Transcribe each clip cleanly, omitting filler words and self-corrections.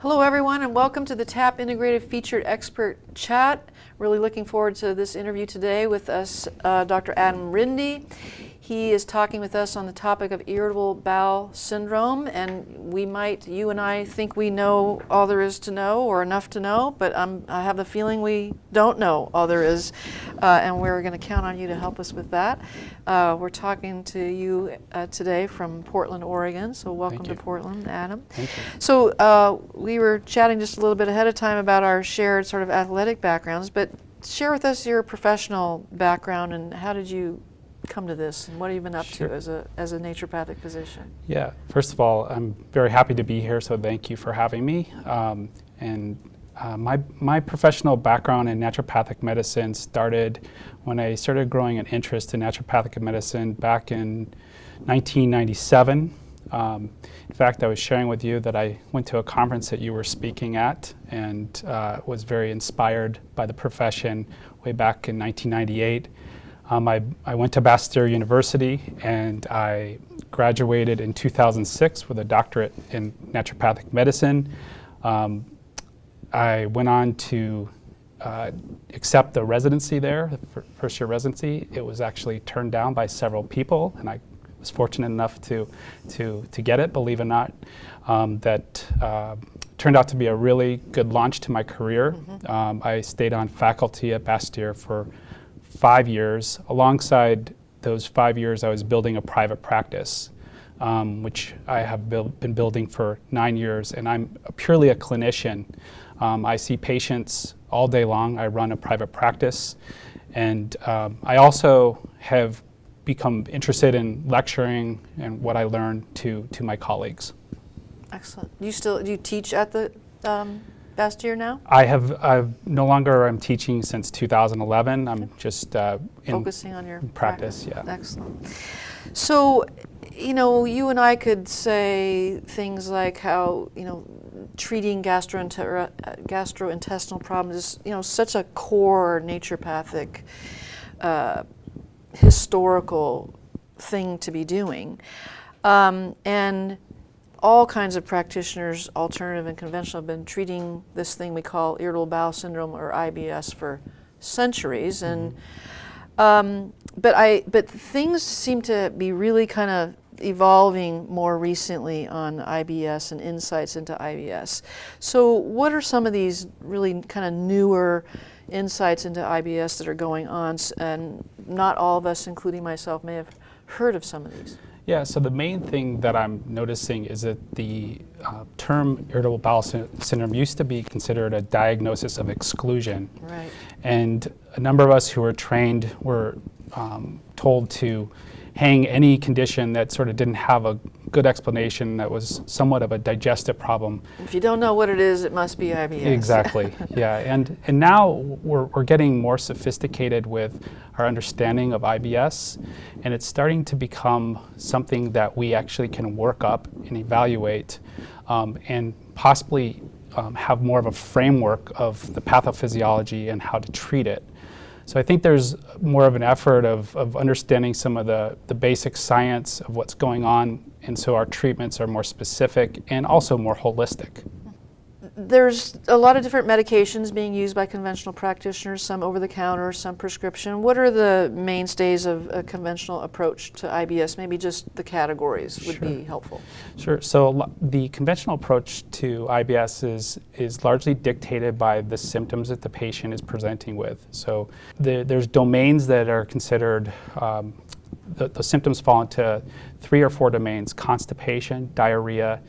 Hello everyone and welcome to the TAP Integrative Featured Expert Chat. Really looking forward to this interview today with us, Dr. Adam Rinde. He is talking with us on the topic of Irritable Bowel Syndrome, and you and I think we know all there is to know or enough to know, but I have the feeling we don't know all there is, and we're going to count on you to help us with that. We're talking to you today from Portland, Oregon, so welcome to Portland, Adam. Thank you. So we were chatting just a little bit ahead of time about our shared sort of athletic backgrounds, but share with us your professional background and how did you come to this, and what have you been up to as a naturopathic physician? Yeah, first of all, I'm very happy to be here, so thank you for having me. My professional background in naturopathic medicine started when I started growing an interest in naturopathic medicine back in 1997. In fact, I was sharing with you that I went to a conference that you were speaking at and was very inspired by the profession way back in 1998. I went to Bastyr University and I graduated in 2006 with a doctorate in naturopathic medicine. I went on to accept the residency there, the first year residency. It was actually turned down by several people, and I was fortunate enough to get it, believe it or not. That turned out to be a really good launch to my career. I stayed on faculty at Bastyr for 5 years. Alongside those 5 years, I was building a private practice, which I have been building for 9 years, and I'm purely a clinician. I see patients all day long. I run a private practice, and I also have become interested in lecturing and what I learned to my colleagues. Excellent. Do you teach at the Bastyr now? I've no longer am teaching since 2011. I'm just focusing on your practice. Yeah. Excellent. So, you and I could say things like how treating gastrointestinal problems is such a core naturopathic historical thing to be doing, and all kinds of practitioners, alternative and conventional, have been treating this thing we call Irritable Bowel Syndrome or IBS for centuries. And but things seem to be really kind of evolving more recently on IBS and insights into IBS. So what are some of these really kind of newer insights into IBS that are going on? And not all of us, including myself, may have heard of some of these. Yeah, so the main thing that I'm noticing is that the term irritable bowel syndrome used to be considered a diagnosis of exclusion. Right. And a number of us who were trained were told to hang any condition that sort of didn't have a good explanation, that was somewhat of a digestive problem. If you don't know what it is, it must be IBS. Exactly, yeah. And now we're getting more sophisticated with our understanding of IBS, and it's starting to become something that we actually can work up and evaluate and possibly have more of a framework of the pathophysiology and how to treat it. So I think there's more of an effort of understanding some of the basic science of what's going on, and so our treatments are more specific and also more holistic. There's a lot of different medications being used by conventional practitioners, some over-the-counter, some prescription. What are the mainstays of a conventional approach to IBS? Maybe just the categories would be helpful. Sure. So the conventional approach to IBS is largely dictated by the symptoms that the patient is presenting with. So there's domains that are considered, the symptoms fall into 3 or 4 domains: constipation, diarrhea,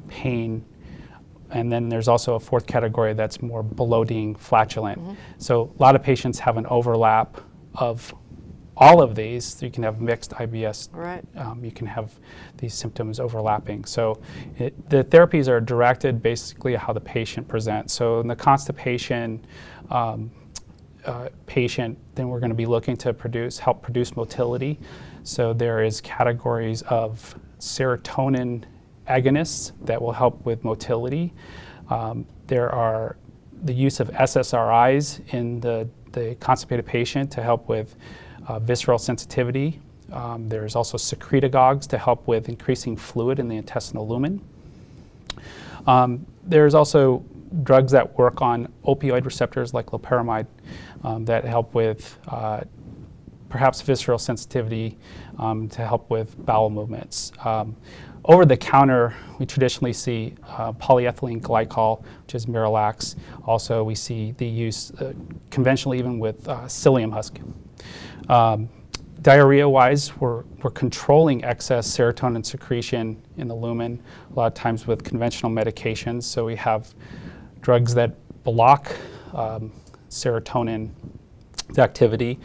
pain, and then there's also a 4th category that's more bloating, flatulent. So a lot of patients have an overlap of all of these. So you can have mixed IBS. Right. You can have these symptoms overlapping. So the therapies are directed basically how the patient presents. So in the constipation patient, then we're going to be looking to help produce motility. So there is categories of serotonin agonists that will help with motility. There are the use of SSRIs in the constipated patient to help with visceral sensitivity. There's also secretagogues to help with increasing fluid in the intestinal lumen. There's also drugs that work on opioid receptors like loperamide that help with perhaps visceral sensitivity to help with bowel movements. Over the counter, we traditionally see polyethylene glycol, which is Miralax. Also, we see the use conventionally even with psyllium husk. Diarrhea-wise, we're controlling excess serotonin secretion in the lumen, a lot of times with conventional medications. So we have drugs that block serotonin activity.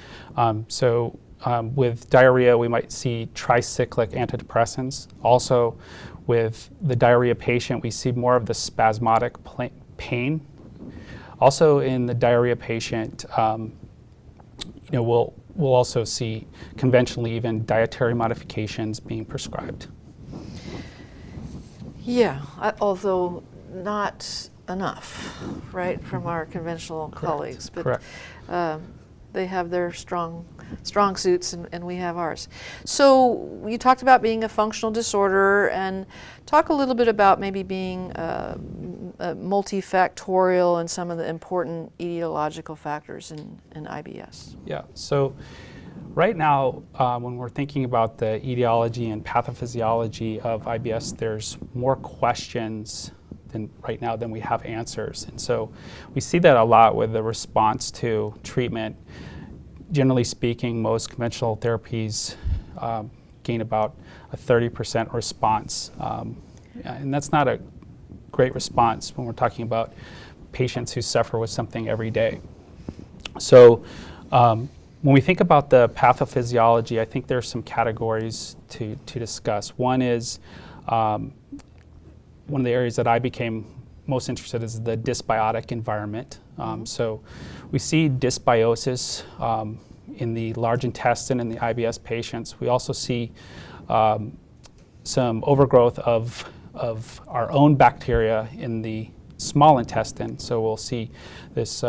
With diarrhea, we might see tricyclic antidepressants. Also, with the diarrhea patient, we see more of the spasmodic pain. Also, in the diarrhea patient, we'll also see conventionally even dietary modifications being prescribed. Yeah, although not enough, right, from our conventional colleagues. But Correct. They have their strong suits and we have ours. So you talked about being a functional disorder, and talk a little bit about maybe being multifactorial and some of the important etiological factors in IBS. Yeah, so right now, when we're thinking about the etiology and pathophysiology of IBS, there's more questions right now than we have answers. And so we see that a lot with the response to treatment. Generally speaking, most conventional therapies gain about a 30% response. And that's not a great response when we're talking about patients who suffer with something every day. So when we think about the pathophysiology, I think there's some categories to discuss. One is one of the areas that I became most interested in is the dysbiotic environment. So we see dysbiosis in the large intestine in the IBS patients. We also see some overgrowth of our own bacteria in the small intestine. So we'll see this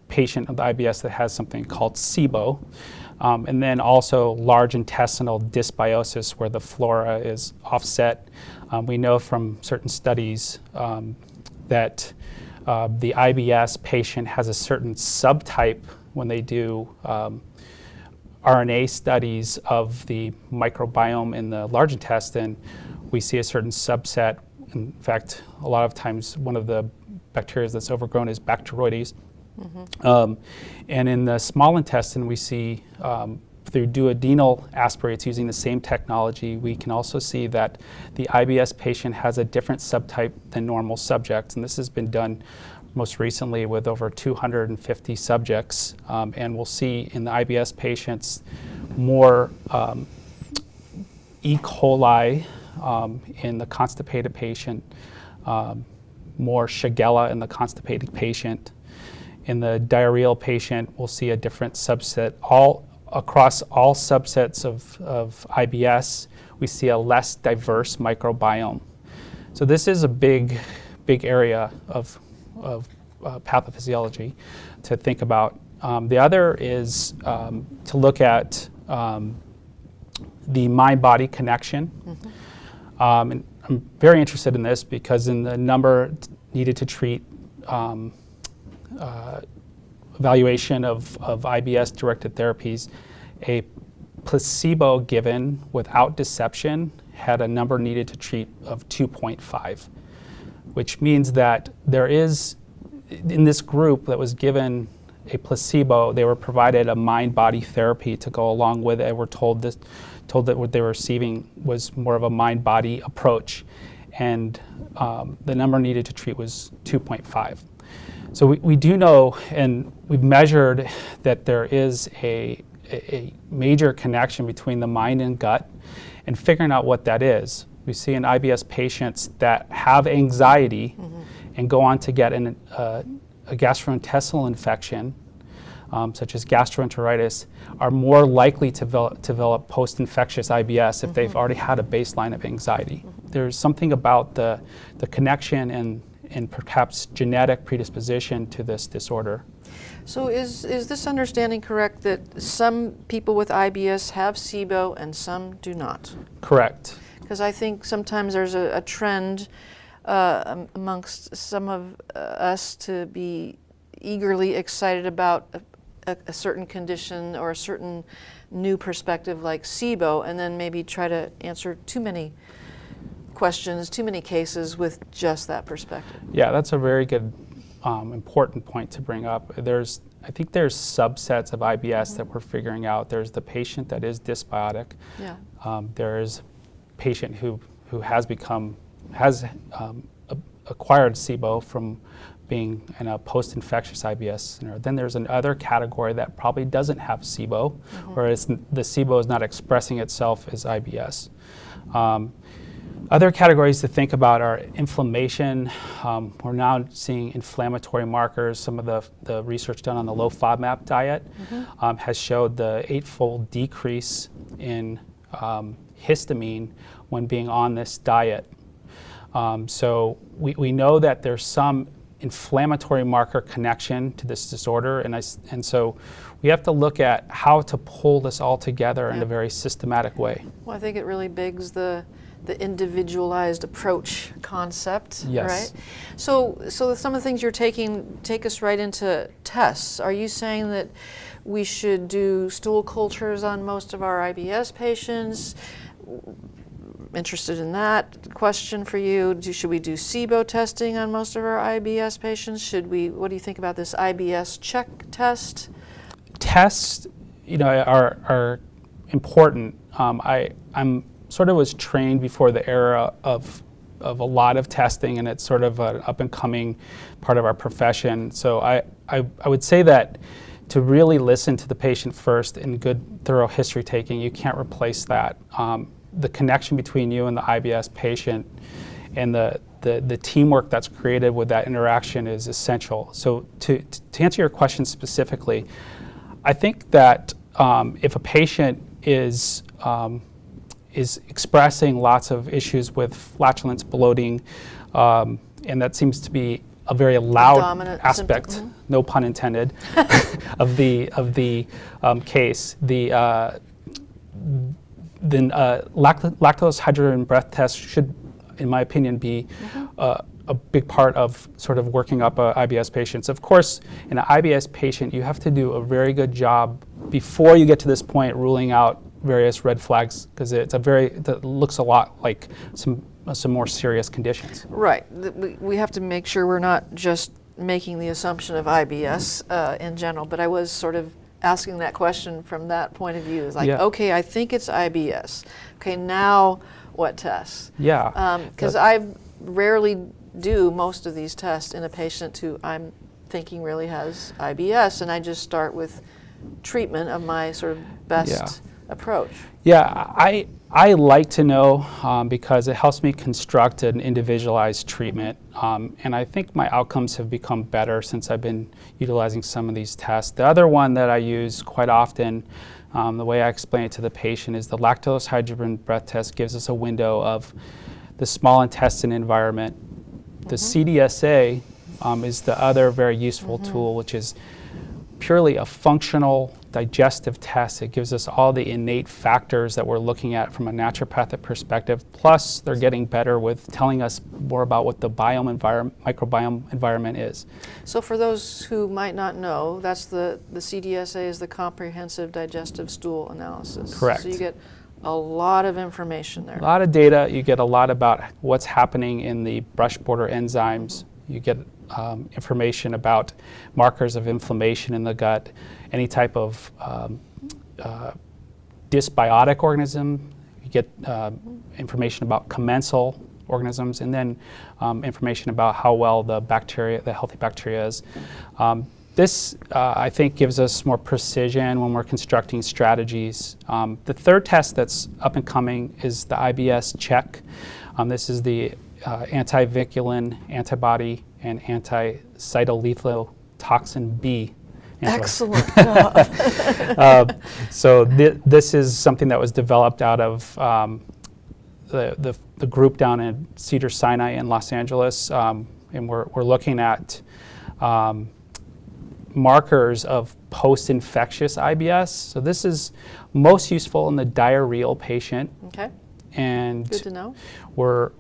patient of the IBS that has something called SIBO. And then also large intestinal dysbiosis where the flora is offset. We know from certain studies that the IBS patient has a certain subtype when they do RNA studies of the microbiome in the large intestine. We see a certain subset. In fact, a lot of times one of the bacteria that's overgrown is Bacteroides. And in the small intestine, we see through duodenal aspirates using the same technology, we can also see that the IBS patient has a different subtype than normal subjects. And this has been done most recently with over 250 subjects. And we'll see in the IBS patients more E. coli in the constipated patient, more Shigella in the constipated patient. In the diarrheal patient, we'll see a different subset. Across all subsets of IBS, we see a less diverse microbiome. So this is a big area of pathophysiology to think about. The other is to look at the mind-body connection. And I'm very interested in this because in the number needed to treat evaluation of IBS-directed therapies, a placebo given without deception had a number needed to treat of 2.5, which means that there is, in this group that was given a placebo, they were provided a mind-body therapy to go along with it, and were told that what they were receiving was more of a mind-body approach, and the number needed to treat was 2.5. So we do know, and we've measured that there is a major connection between the mind and gut, and figuring out what that is. We see in IBS patients that have anxiety and go on to get a gastrointestinal infection, such as gastroenteritis, are more likely to develop post-infectious IBS if they've already had a baseline of anxiety. There's something about the connection and perhaps genetic predisposition to this disorder. So is this understanding correct that some people with IBS have SIBO and some do not? Correct. Because I think sometimes there's a trend amongst some of us to be eagerly excited about a certain condition or a certain new perspective like SIBO, and then maybe try to answer too many questions, too many cases with just that perspective. Yeah, that's a very good, important point to bring up. I think there's subsets of IBS that we're figuring out. There's the patient that is dysbiotic. Yeah. There's a patient who has acquired SIBO from being in a post-infectious IBS scenario. Then there's another category that probably doesn't have SIBO, or the SIBO is not expressing itself as IBS. Other categories to think about are inflammation. We're now seeing inflammatory markers. Some of the research done on the low FODMAP diet has showed the 8-fold decrease in histamine when being on this diet. So we know that there's some inflammatory marker connection to this disorder, and so we have to look at how to pull this all together in a very systematic way. Well, I think it really begs the individualized approach concept, Yes. right? So some of the things you're taking take us right into tests. Are you saying that we should do stool cultures on most of our IBS patients? Interested in that question for you. Should we do SIBO testing on most of our IBS patients? What do you think about this IBS check test? Tests, are important. I'm sort of was trained before the era of a lot of testing, and it's sort of an up and coming part of our profession. So I would say that to really listen to the patient first in good, thorough history taking, you can't replace that. The connection between you and the IBS patient and the teamwork that's created with that interaction is essential. So to answer your question specifically, I think that if a patient is expressing lots of issues with flatulence, bloating, and that seems to be a very loud dominant aspect, symptom. no pun intended, of the case. Then lactose hydrogen breath test should, in my opinion, be a big part of sort of working up IBS patients. Of course, in an IBS patient, you have to do a very good job before you get to this point ruling out various red flags, because it looks a lot like some more serious conditions. Right. We have to make sure we're not just making the assumption of IBS in general, but I was sort of asking that question from that point of view. It's like, okay, I think it's IBS. Okay, now what tests? Yeah. Because I rarely do most of these tests in a patient who I'm thinking really has IBS, and I just start with treatment of my sort of best approach. Yeah, I like to know because it helps me construct an individualized treatment, and I think my outcomes have become better since I've been utilizing some of these tests. The other one that I use quite often, the way I explain it to the patient, is the lactose hydrogen breath test gives us a window of the small intestine environment. The CDSA is the other very useful tool, which is purely a functional digestive test. It gives us all the innate factors that we're looking at from a naturopathic perspective. Plus, they're getting better with telling us more about what the microbiome environment is. So for those who might not know, that's the CDSA is the Comprehensive Digestive Stool Analysis. Correct. So you get a lot of information there. A lot of data. You get a lot about what's happening in the brush border enzymes. You get information about markers of inflammation in the gut, any type of dysbiotic organism. You get information about commensal organisms, and then information about how well the healthy bacteria is. This, I think, gives us more precision when we're constructing strategies. The third test that's up and coming is the IBS Check. This is the antivinculin antibody and anti-cytolethotoxin B. Excellent. So this is something that was developed out of the group down in Cedars-Sinai in Los Angeles, and we're looking at markers of post-infectious IBS. So this is most useful in the diarrheal patient. Okay. And good to know. We're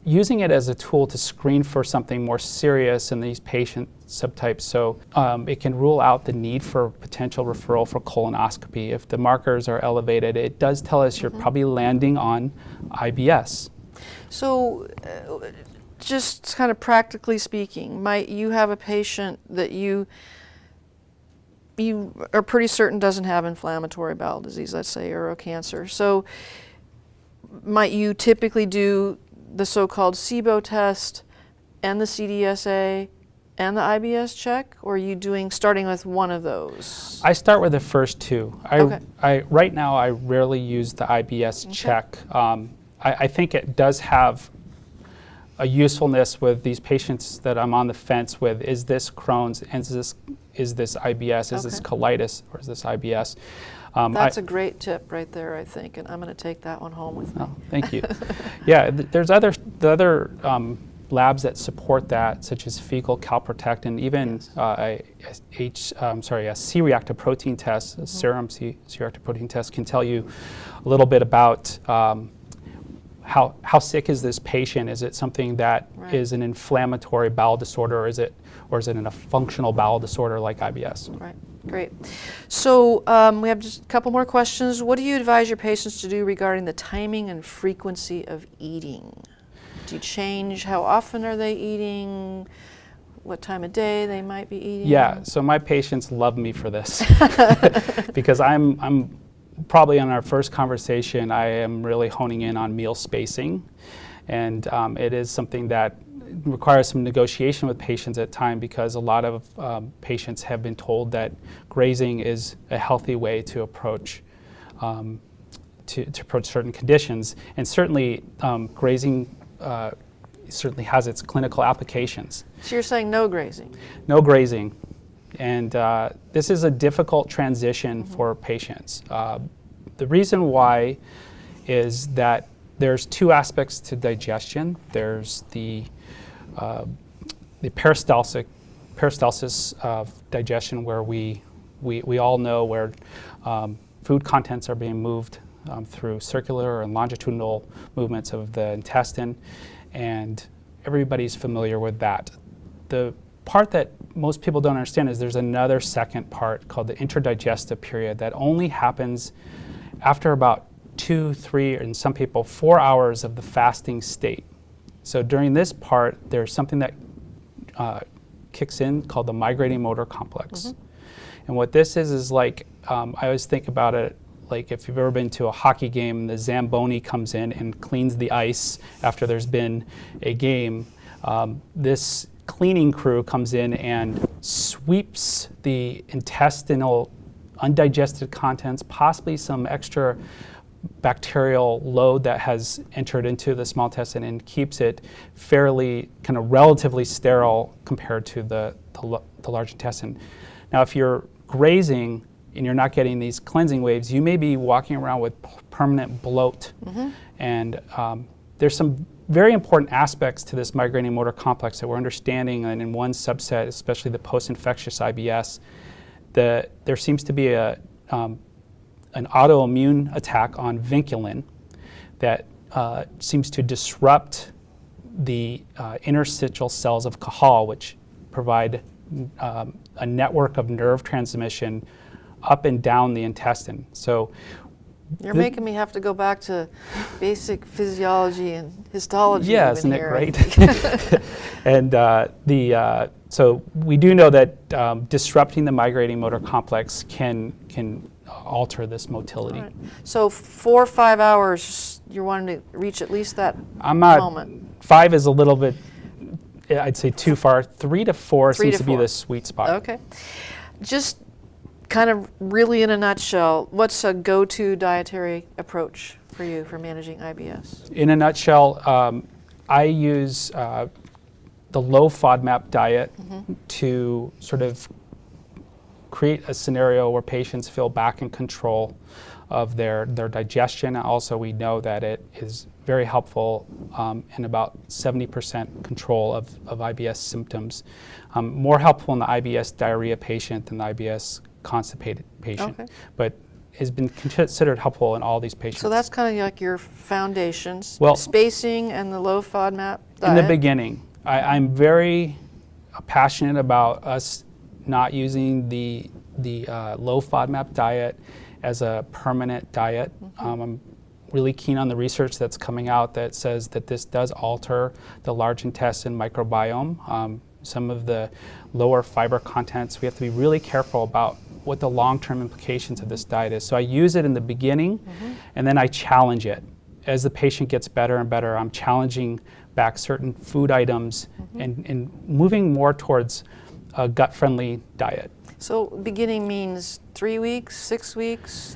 using it as a tool to screen for something more serious in these patient subtypes. So it can rule out the need for potential referral for colonoscopy. If the markers are elevated, it does tell us you're probably landing on IBS. So just kind of practically speaking, might you have a patient that you are pretty certain doesn't have inflammatory bowel disease, let's say, or a cancer. So might you typically do the so-called SIBO test and the CDSA and the IBS check, or are you starting with one of those? I start with the first two. Okay. Right now, I rarely use the IBS check. I think it does have a usefulness with these patients that I'm on the fence with. Is this Crohn's? Is this IBS? Is this colitis? Or is this IBS? That's a great tip right there, I think, and I'm going to take that one home with me. Oh, thank you. Yeah, there's other labs that support that, such as fecal calprotectin, even a C-reactive protein test, a serum C-reactive protein test can tell you a little bit about how sick is this patient? Is it something that is an inflammatory bowel disorder, or is it in a functional bowel disorder like IBS? Right. Great. So we have just a couple more questions. What do you advise your patients to do regarding the timing and frequency of eating? Do you change how often are they eating? What time of day they might be eating? Yeah. So my patients love me for this because I'm probably on our first conversation, I am really honing in on meal spacing, and it is something that requires some negotiation with patients at time, because a lot of patients have been told that grazing is a healthy way to approach certain conditions, and certainly grazing certainly has its clinical applications. So you're saying no grazing? No grazing. And this is a difficult transition for patients. The reason why is that there's two aspects to digestion. There's the peristalsis of digestion, where we all know where food contents are being moved through circular and longitudinal movements of the intestine, and everybody's familiar with that. The part that most people don't understand is there's another second part called the interdigestive period that only happens after about 2, 3, and some people 4 hours of the fasting state. So during this part, there's something that kicks in called the migrating motor complex. And what this is like, I always think about it like if you've ever been to a hockey game, the Zamboni comes in and cleans the ice after there's been a game. This cleaning crew comes in and sweeps the intestinal undigested contents, possibly some extra bacterial load that has entered into the small intestine, and keeps it fairly kind of relatively sterile compared to the large intestine. Now, if you're grazing and you're not getting these cleansing waves, you may be walking around with permanent bloat. And there's some very important aspects to this migrating motor complex that we're understanding, and in one subset, especially the post-infectious IBS, there seems to be an autoimmune attack on vinculin that seems to disrupt the interstitial cells of Cajal, which provide a network of nerve transmission up and down the intestine. So you're making me have to go back to basic physiology and histology. Yeah, isn't it great? And so we do know that disrupting the migrating motor complex can alter this motility. Right. So 4 or 5 hours, you're wanting to reach at least that moment. 5 is a little bit, I'd say, too far. 3 to 4 seems to be the sweet spot. Okay. Just kind of really in a nutshell, what's a go-to dietary approach for you for managing IBS? In a nutshell, I use the low FODMAP diet to sort of create a scenario where patients feel back in control of their digestion. Also, we know that it is very helpful in about 70% control of IBS symptoms. More helpful in the IBS diarrhea patient than the IBS constipated patient. Okay. But has been considered helpful in all these patients. So that's kind of like your foundations, Well, spacing and the low FODMAP diet. in the beginning, I'm very passionate about us not using the low FODMAP diet as a permanent diet. I'm really keen on the research that's coming out that says that this does alter the large intestine microbiome. Some of the lower fiber contents, we have to be really careful about what the long-term implications of this diet is. So I use it in the beginning, and then I challenge it. As the patient gets better and better, I'm challenging back certain food items and moving more towards a gut-friendly diet. So beginning means 3 weeks, 6 weeks,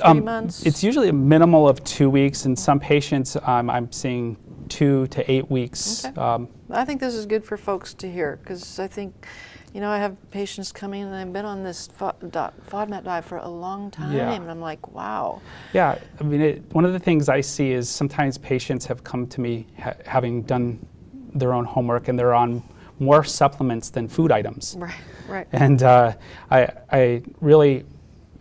3 months? It's usually a minimal of 2 weeks. In some patients, I'm seeing 2 to 8 weeks. Okay. I think this is good for folks to hear, because I think, you know, I have patients coming in and they've been on this FODMAP diet for a long time, and I'm like, wow. Yeah, I mean, one of the things I see is sometimes patients have come to me having done their own homework, and they're on more supplements than food items. Right, right. And I really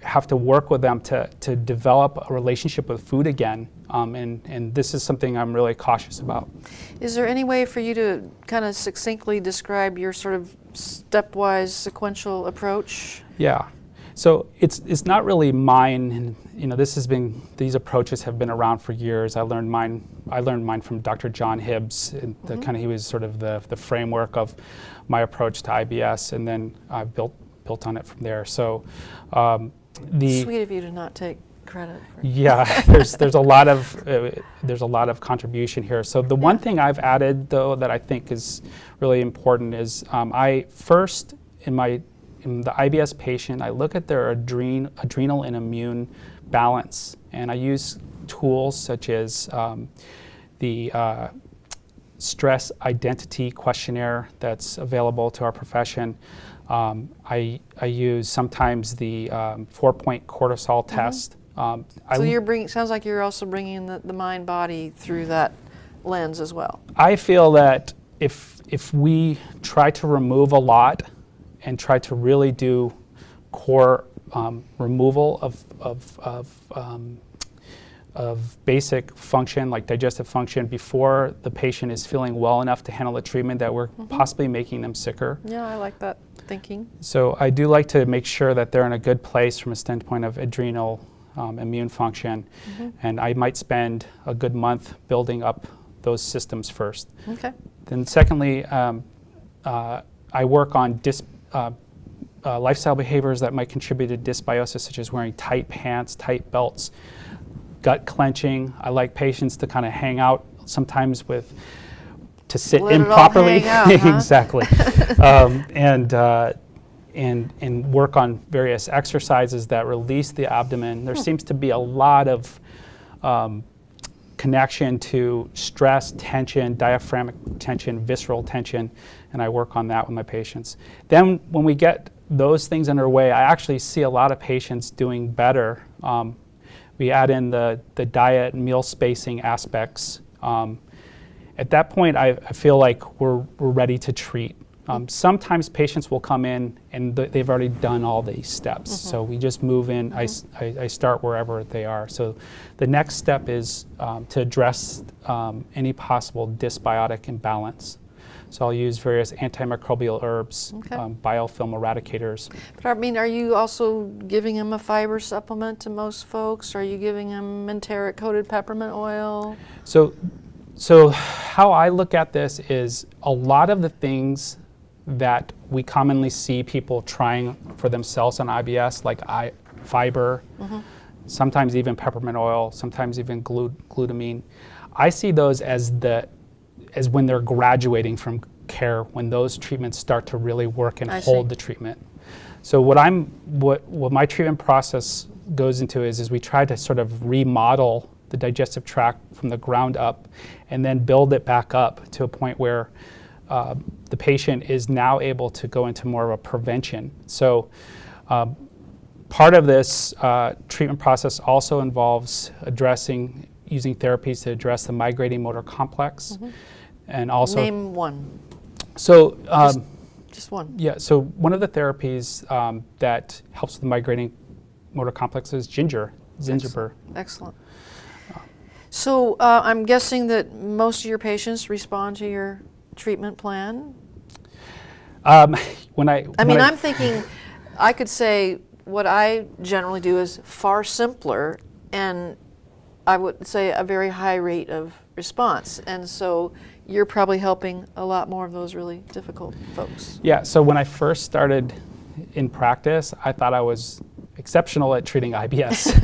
have to work with them to develop a relationship with food again. And this is something I'm really cautious about. Is there any way for you to kind of succinctly describe your sort of stepwise sequential approach? Yeah. So it's not really mine, and you know, these approaches have been around for years. I learned mine from Dr. John Hibbs, and he was sort of the framework of my approach to IBS, and then I built on it from there. So sweet of you to not take credit for yeah, there's a lot of contribution here. So the one thing I've added though that I think is really important is I first in the IBS patient, I look at their adrenal and immune balance, and I use tools such as the stress identity questionnaire that's available to our profession. I use sometimes the 4-point cortisol test. So sounds like you're also bringing the mind-body through that lens as well. I feel that if we try to remove a lot and try to really do core removal of basic function like digestive function before the patient is feeling well enough to handle the treatment, that we're possibly making them sicker. Yeah, I like that thinking. So I do like to make sure that they're in a good place from a standpoint of adrenal immune function, and I might spend a good month building up those systems first. Okay. Then secondly, I work on lifestyle behaviors that might contribute to dysbiosis, such as wearing tight pants, tight belts, gut clenching. I like patients to kind of hang out sometimes to sit Let it all improperly. hang out, Exactly. And work on various exercises that release the abdomen. There seems to be a lot of connection to stress, tension, diaphragmatic tension, visceral tension, and I work on that with my patients. Then when we get those things underway, I actually see a lot of patients doing better. We add in the diet, meal spacing aspects. At that point, I feel like we're ready to treat. Sometimes patients will come in and they've already done all these steps. So we just move in, I start wherever they are. So the next step is to address any possible dysbiotic imbalance. So I'll use various antimicrobial herbs, biofilm eradicators. But I mean, are you also giving them a fiber supplement to most folks? Are you giving them enteric coated peppermint oil? So how I look at this is a lot of the things that we commonly see people trying for themselves on IBS, like fiber, sometimes even peppermint oil, sometimes even glutamine. I see those as when they're graduating from care, when those treatments start to really work and hold the treatment. So what my treatment process goes into is we try to sort of remodel the digestive tract from the ground up and then build it back up to a point where the patient is now able to go into more of a prevention. So part of this treatment process also involves using therapies to address the migrating motor complex. And also name one. So just one. Yeah, so one of the therapies that helps with the migrating motor complexes, gingiber. Excellent. So I'm guessing that most of your patients respond to your treatment plan? I'm thinking, I could say what I generally do is far simpler, and I would say a very high rate of response. And so you're probably helping a lot more of those really difficult folks. Yeah, so when I first started in practice, I thought I was exceptional at treating IBS.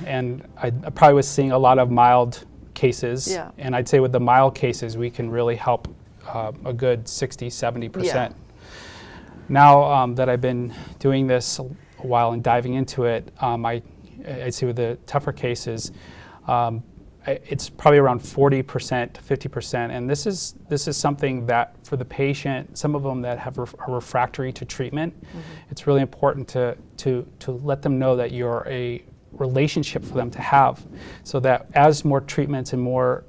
And I probably was seeing a lot of mild cases. Yeah. And I'd say with the mild cases, we can really help a good 60, 70%. Yeah. Now that I've been doing this a while and diving into it, I'd say with the tougher cases, it's probably around 40% to 50%, and this is something that for the patient, some of them that are refractory to treatment, it's really important to let them know that you're a relationship for them to have, so that as more treatments and more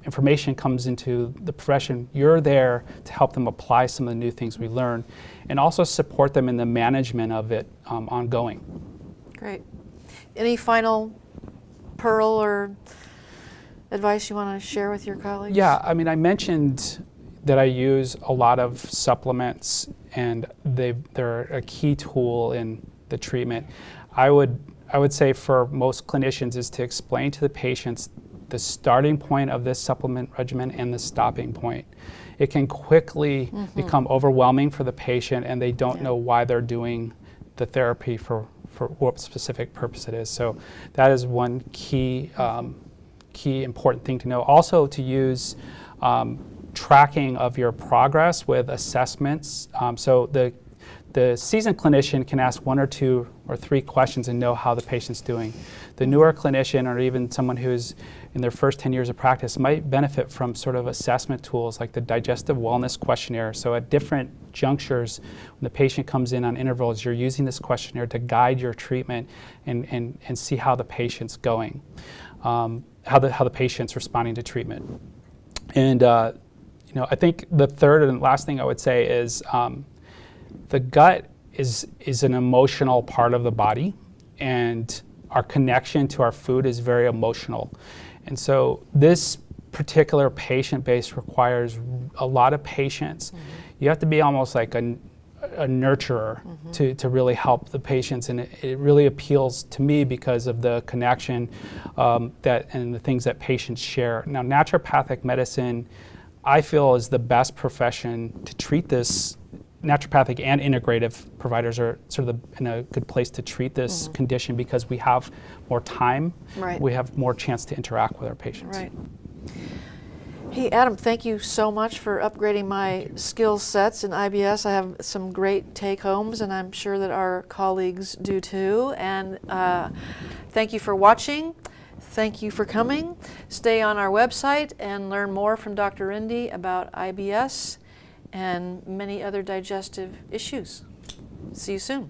information comes into the profession, you're there to help them apply some of the new things we learn, and also support them in the management of it ongoing. Great. Any final pearl or advice you want to share with your colleagues? Yeah, I mean, I mentioned that I use a lot of supplements, and they're a key tool in the treatment. I would say for most clinicians is to explain to the patients the starting point of this supplement regimen and the stopping point. It can quickly become overwhelming for the patient, and they don't know why they're doing the therapy for what specific purpose it is. So that is one key important thing to know. Also to use tracking of your progress with assessments. So the seasoned clinician can ask 1 or 2 or 3 questions and know how the patient's doing. The newer clinician, or even someone who's in their first 10 years of practice, might benefit from sort of assessment tools like the Digestive Wellness Questionnaire. So at different junctures, when the patient comes in on intervals, you're using this questionnaire to guide your treatment and see how the patient's going, how the patient's responding to treatment. And I think the third and last thing I would say is the gut is an emotional part of the body, and our connection to our food is very emotional. And so this particular patient base requires a lot of patience. You have to be almost like a nurturer to really help the patients, and it really appeals to me because of the connection and the things that patients share. Now, naturopathic medicine, I feel, is the best profession to treat this. Naturopathic and integrative providers are sort of in a good place to treat this condition because we have more time, we have more chance to interact with our patients. Right. Hey, Adam, thank you so much for upgrading my skill sets in IBS. I have some great take-homes, and I'm sure that our colleagues do too. And thank you for watching. Thank you for coming. Stay on our website and learn more from Dr. Rinde about IBS and many other digestive issues. See you soon.